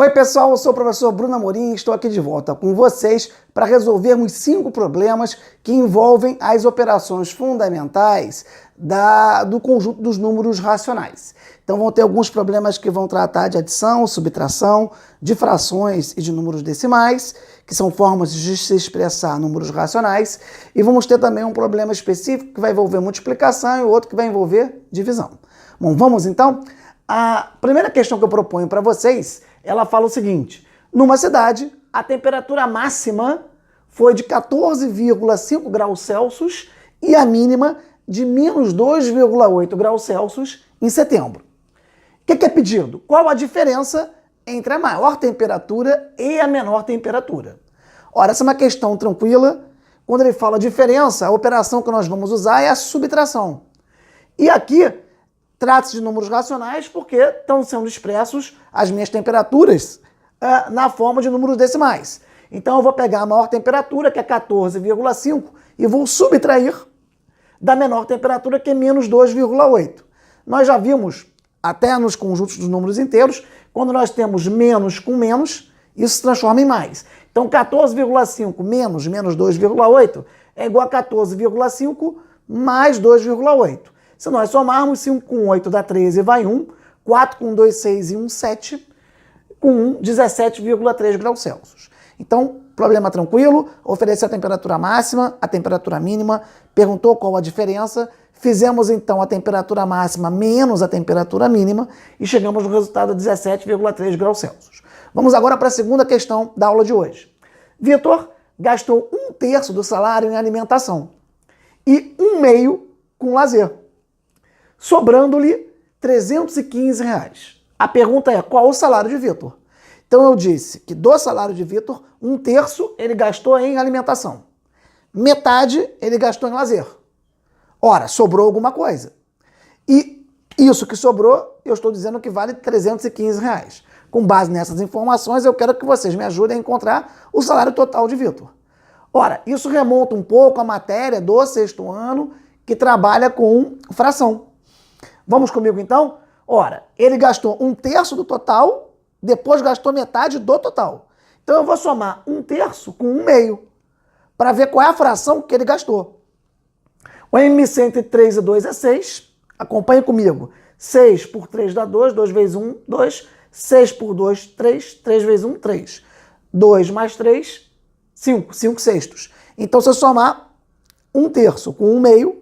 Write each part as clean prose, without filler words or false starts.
Oi pessoal, eu sou o professor Bruno Amorim e estou aqui de volta com vocês para resolvermos 5 problemas que envolvem as operações fundamentais do conjunto dos números racionais. Então vão ter alguns problemas que vão tratar de adição, subtração, de frações e de números decimais, que são formas de se expressar números racionais, e vamos ter também um problema específico que vai envolver multiplicação e o outro que vai envolver divisão. Bom, vamos então? A primeira questão que eu proponho para vocês, ela fala o seguinte: numa cidade, a temperatura máxima foi de 14,5 graus Celsius e a mínima de menos 2,8 graus Celsius em setembro. O que é pedido? Qual a diferença entre a maior temperatura e a menor temperatura? Ora, essa é uma questão tranquila. Quando ele fala diferença, a operação que nós vamos usar é a subtração. E aqui trata-se de números racionais porque estão sendo expressos as minhas temperaturas na forma de números decimais. Então eu vou pegar a maior temperatura, que é 14,5, e vou subtrair da menor temperatura, que é menos 2,8. Nós já vimos, até nos conjuntos dos números inteiros, quando nós temos menos com menos, isso se transforma em mais. Então 14,5 menos 2,8 é igual a 14,5 mais 2,8. Se nós somarmos, 5 com 8 dá 13, vai 1. 4 com 2, 6 e 1, 7. Com 1, 17,3 graus Celsius. Então, problema tranquilo. Ofereceu a temperatura máxima, a temperatura mínima. Perguntou qual a diferença. Fizemos, então, a temperatura máxima menos a temperatura mínima. E chegamos no resultado de 17,3 graus Celsius. Vamos agora para a segunda questão da aula de hoje. Vitor gastou 1/3 do salário em alimentação. E 1/2 com lazer, sobrando-lhe R$ 315. A pergunta é: qual o salário de Vitor? Então eu disse que do salário de Vitor, 1/3 ele gastou em alimentação. Metade ele gastou em lazer. Ora, sobrou alguma coisa. E isso que sobrou, eu estou dizendo que vale R$ 315. Com base nessas informações, eu quero que vocês me ajudem a encontrar o salário total de Vitor. Ora, isso remonta um pouco à matéria do 6º ano, que trabalha com fração. Vamos comigo então? Ora, ele gastou 1/3 do total, depois gastou metade do total. Então eu vou somar 1/3 com 1/2 para ver qual é a fração que ele gastou. O MC entre 3 e 2 é 6. Acompanhe comigo. 6 por 3 dá 2. 2 vezes 1, 2. 6 por 2, 3. 3 vezes 1, 3. 2 mais 3, 5. 5 sextos. Então se eu somar 1/3 com 1/2,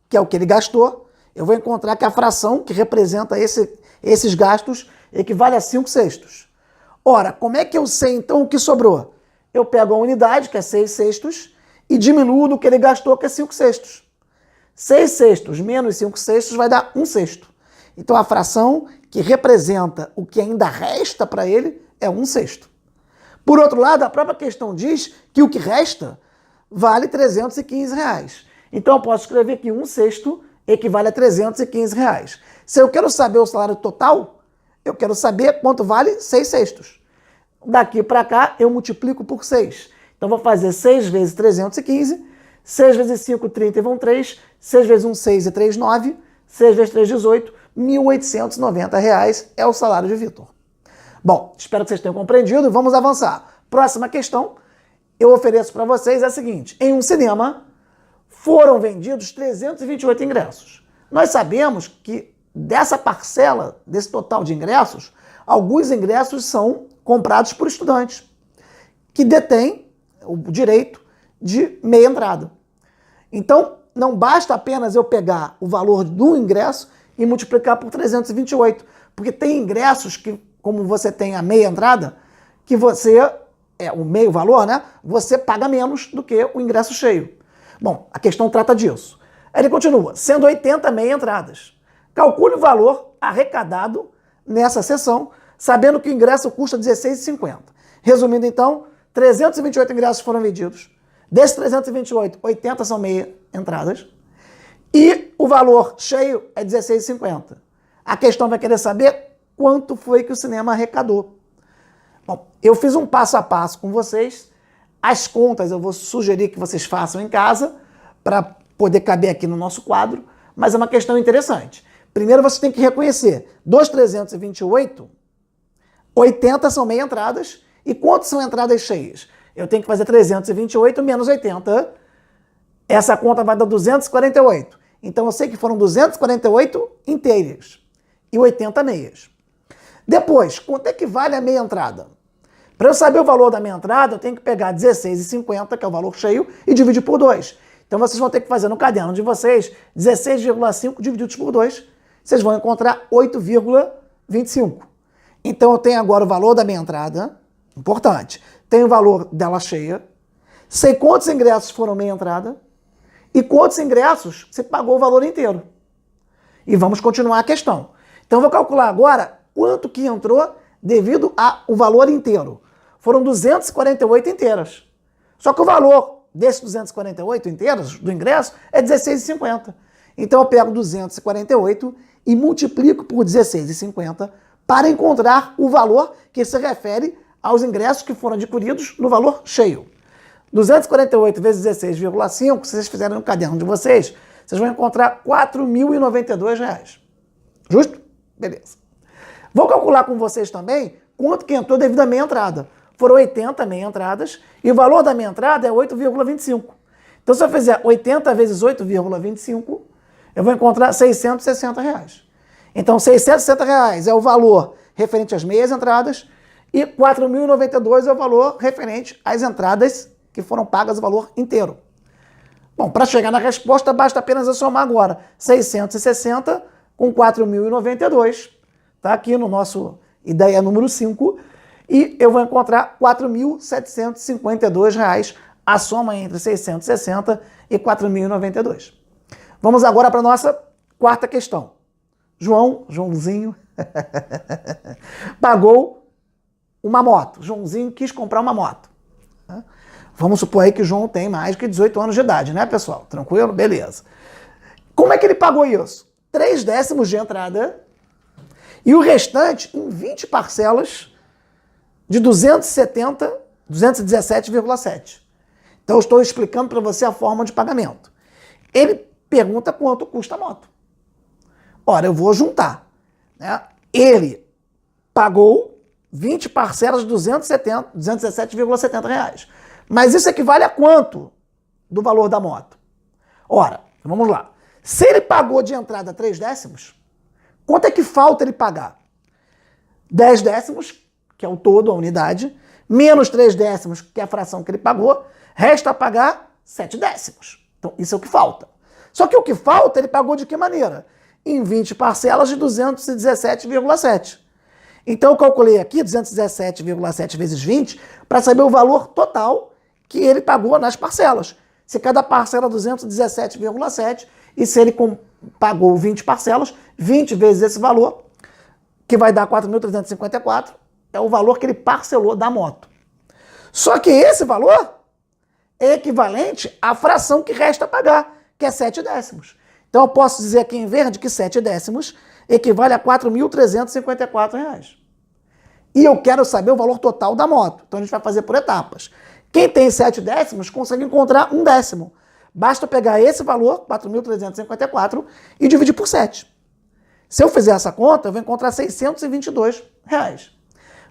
que é o que ele gastou, eu vou encontrar que a fração que representa esses gastos equivale a 5 sextos. Ora, como é que eu sei então o que sobrou? Eu pego a unidade, que é 6 sextos, e diminuo do que ele gastou, que é 5 sextos. 6 sextos menos 5 sextos vai dar 1 sexto. Então a fração que representa o que ainda resta para ele é 1 sexto. Por outro lado, a própria questão diz que o que resta vale R$ 315. Então eu posso escrever que 1 sexto equivale a R$ 315. Se eu quero saber o salário total, eu quero saber quanto vale 6 sextos. Daqui para cá, eu multiplico por 6. Então, vou fazer 6 vezes 315, 6 vezes 5, 30 e vão 3, 6 vezes 1, 6 e 3, 9, 6 vezes 3, 18, R$ 1.890 é o salário de Vitor. Bom, espero que vocês tenham compreendido e vamos avançar. Próxima questão, eu ofereço para vocês é a seguinte: em um cinema, foram vendidos 328 ingressos. Nós sabemos que dessa parcela, desse total de ingressos, alguns ingressos são comprados por estudantes que detêm o direito de meia entrada. Então, não basta apenas eu pegar o valor do ingresso e multiplicar por 328, porque tem ingressos que, como você tem a meia entrada, que o meio valor, né? Você paga menos do que o ingresso cheio. Bom, a questão trata disso. Ele continua: sendo 80 meia entradas. Calcule o valor arrecadado nessa sessão, sabendo que o ingresso custa R$ 16,50. Resumindo então, 328 ingressos foram vendidos. Desses 328, 80 são meia entradas. E o valor cheio é R$ 16,50. A questão vai querer saber quanto foi que o cinema arrecadou. Bom, eu fiz um passo a passo com vocês. As contas eu vou sugerir que vocês façam em casa para poder caber aqui no nosso quadro, mas é uma questão interessante. Primeiro você tem que reconhecer, dos 328, 80 são meia entradas. E quantos são entradas cheias? Eu tenho que fazer 328 menos 80. Essa conta vai dar 248. Então eu sei que foram 248 inteiras e 80 meias. Depois, quanto é que vale a meia entrada? Para eu saber o valor da meia entrada, eu tenho que pegar 16,50, que é o valor cheio, e dividir por 2. Então vocês vão ter que fazer no caderno de vocês 16,5 divididos por 2. Vocês vão encontrar 8,25. Então eu tenho agora o valor da meia entrada, importante. Tenho o valor dela cheia. Sei quantos ingressos foram meia entrada e quantos ingressos você pagou o valor inteiro. E vamos continuar a questão. Então eu vou calcular agora quanto que entrou devido ao valor inteiro. Foram 248 inteiras. Só que o valor desses 248 inteiros do ingresso é 16,50. Então eu pego 248 e multiplico por 16,50 para encontrar o valor que se refere aos ingressos que foram adquiridos no valor cheio. 248 vezes 16,5, se vocês fizerem no caderno de vocês, vocês vão encontrar R$ 4.092. Justo? Beleza. Vou calcular com vocês também quanto que entrou devido à meia entrada. Foram 80 meia entradas e o valor da meia entrada é 8,25. Então, se eu fizer 80 vezes 8,25, eu vou encontrar R$ 660. Então, R$ 660 é o valor referente às meias entradas e R$ 4.092 é o valor referente às entradas que foram pagas o valor inteiro. Bom, para chegar na resposta, basta apenas eu somar agora 660 com 4.092. Está aqui no nosso ideia número 5. E eu vou encontrar R$ 4.752, a soma entre 660 e 4.092. Vamos agora para a nossa quarta questão. Joãozinho, pagou uma moto. Joãozinho quis comprar uma moto. Vamos supor aí que o João tem mais de 18 anos de idade, né, pessoal? Tranquilo? Beleza. Como é que ele pagou isso? 3/10 de entrada e o restante em 20 parcelas de 217,7. Então eu estou explicando para você a forma de pagamento. Ele pergunta quanto custa a moto. Ora, eu vou juntar, né? Ele pagou 20 parcelas de 217,70 reais. Mas isso equivale a quanto do valor da moto? Ora, vamos lá. Se ele pagou de entrada 3/10, quanto é que falta ele pagar? 10/10, que é o todo, a unidade, menos 3/10, que é a fração que ele pagou, resta pagar 7/10. Então, isso é o que falta. Só que o que falta, ele pagou de que maneira? Em 20 parcelas de 217,7. Então, eu calculei aqui 217,7 vezes 20 para saber o valor total que ele pagou nas parcelas. Se cada parcela é 217,7 e se ele pagou 20 parcelas, 20 vezes esse valor, que vai dar 4.354, é o valor que ele parcelou da moto. Só que esse valor é equivalente à fração que resta pagar, que é 7/10. Então eu posso dizer aqui em verde que 7/10 equivale a R$ 4.354. E eu quero saber o valor total da moto. Então a gente vai fazer por etapas. Quem tem 7/10 consegue encontrar 1/10. Basta pegar esse valor, 4.354, e dividir por 7. Se eu fizer essa conta, eu vou encontrar R$ 622.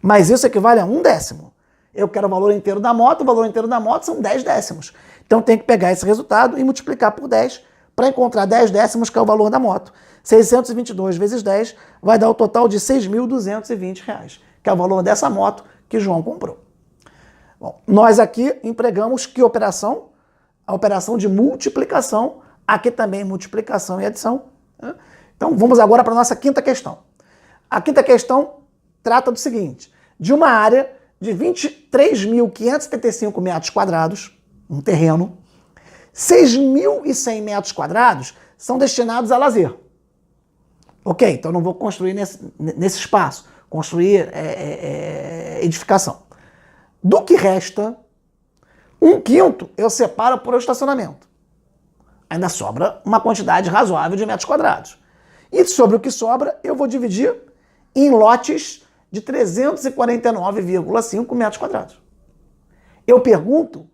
Mas isso equivale a 1/10. Eu quero o valor inteiro da moto, o valor inteiro da moto são 10/10. Então tem que pegar esse resultado e multiplicar por 10 para encontrar 10/10, que é o valor da moto. 622 vezes 10 vai dar o total de R$ 6.220, que é o valor dessa moto que João comprou. Bom, nós aqui empregamos que operação? A operação de multiplicação, aqui também multiplicação e adição. Então vamos agora para a nossa quinta questão. A quinta questão trata do seguinte, de uma área de 23.575 metros quadrados, um terreno, 6.100 metros quadrados são destinados a lazer. Ok, então não vou construir nesse espaço, construir edificação. Do que resta, 1/5 eu separo por estacionamento. Ainda sobra uma quantidade razoável de metros quadrados. E sobre o que sobra, eu vou dividir em lotes de 349,5 metros quadrados. Eu pergunto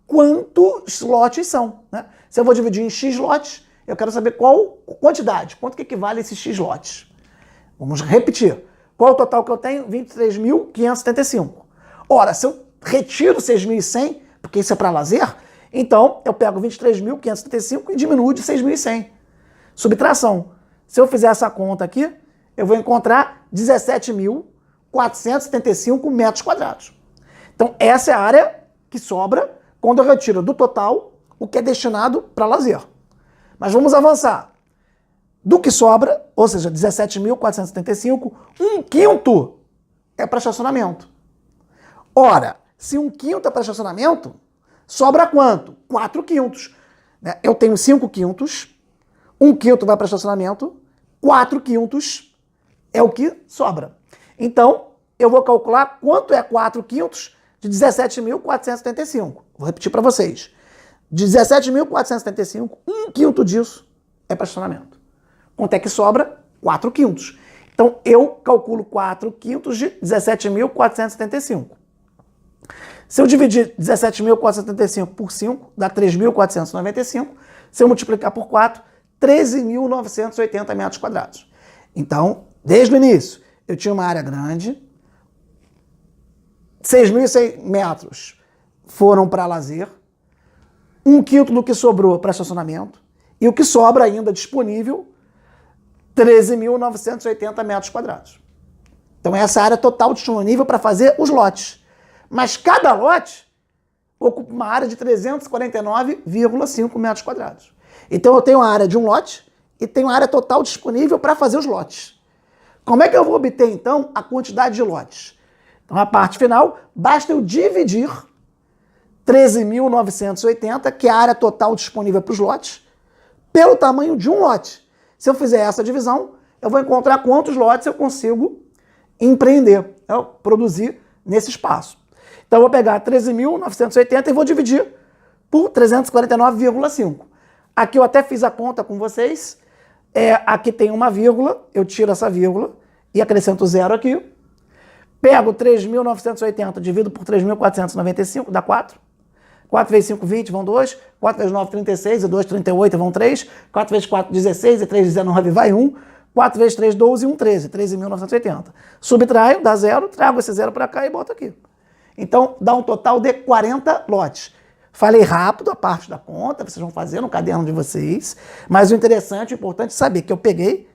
quantos lotes são, né? Se eu vou dividir em X lotes, eu quero saber qual quantidade, quanto que equivale a esses X lotes. Vamos repetir. Qual é o total que eu tenho? 23.575. Ora, se eu retiro 6.100, porque isso é para lazer, então eu pego 23.575 e diminuo de 6.100. Subtração. Se eu fizer essa conta aqui, eu vou encontrar 17.475 metros quadrados. Então, essa é a área que sobra quando eu retiro do total o que é destinado para lazer. Mas vamos avançar. Do que sobra, ou seja, 17.475, 1/5 é para estacionamento. Ora, se 1/5 é para estacionamento, sobra quanto? 4/5. Eu tenho 5/5, 1/5 vai para estacionamento, 4/5 é o que sobra. Então, eu vou calcular quanto é 4/5 de 17.475. Vou repetir para vocês. De 17.475, 1/5 disso é para estacionamento. Quanto é que sobra? 4/5. Então, eu calculo 4/5 de 17.475. Se eu dividir 17.475 por 5, dá 3.495. Se eu multiplicar por 4, 13.980 metros quadrados. Então, desde o início, eu tinha uma área grande, 6.100 metros foram para lazer, 1/5 do que sobrou para estacionamento, e o que sobra ainda disponível, 13.980 metros quadrados. Então, essa área total disponível para fazer os lotes. Mas cada lote ocupa uma área de 349,5 metros quadrados. Então, eu tenho a área de um lote e tenho a área total disponível para fazer os lotes. Como é que eu vou obter, então, a quantidade de lotes? Então, a parte final, basta eu dividir 13.980, que é a área total disponível para os lotes, pelo tamanho de um lote. Se eu fizer essa divisão, eu vou encontrar quantos lotes eu consigo empreender, produzir nesse espaço. Então, eu vou pegar 13.980 e vou dividir por 349,5. Aqui eu até fiz a conta com vocês. Aqui tem uma vírgula, eu tiro essa vírgula e acrescento 0 aqui. Pego 3.980, divido por 3.495, dá 4. 4 vezes 5, 20, vão 2. 4 vezes 9, 36, e 2, 38, vão 3. 4 vezes 4, 16, e 3, 19, vai 1. 4 vezes 3, 12, e 1, 13. 13.980. Subtraio, dá 0, trago esse 0 para cá e boto aqui. Então, dá um total de 40 lotes. Falei rápido a parte da conta, vocês vão fazer no caderno de vocês, mas o interessante, o importante é saber que eu peguei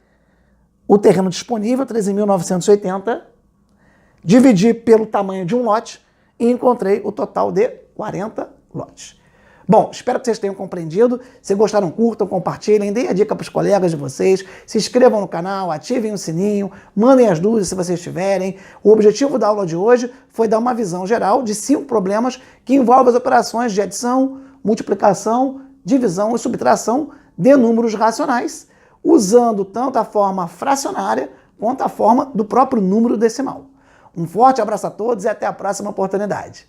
o terreno disponível, 13.980, dividi pelo tamanho de um lote e encontrei o total de 40 lotes. Bom, espero que vocês tenham compreendido. Se gostaram, curtam, compartilhem, deem a dica para os colegas de vocês, se inscrevam no canal, ativem o sininho, mandem as dúvidas se vocês tiverem. O objetivo da aula de hoje foi dar uma visão geral de 5 problemas que envolvem as operações de adição, multiplicação, divisão e subtração de números racionais, usando tanto a forma fracionária quanto a forma do próprio número decimal. Um forte abraço a todos e até a próxima oportunidade.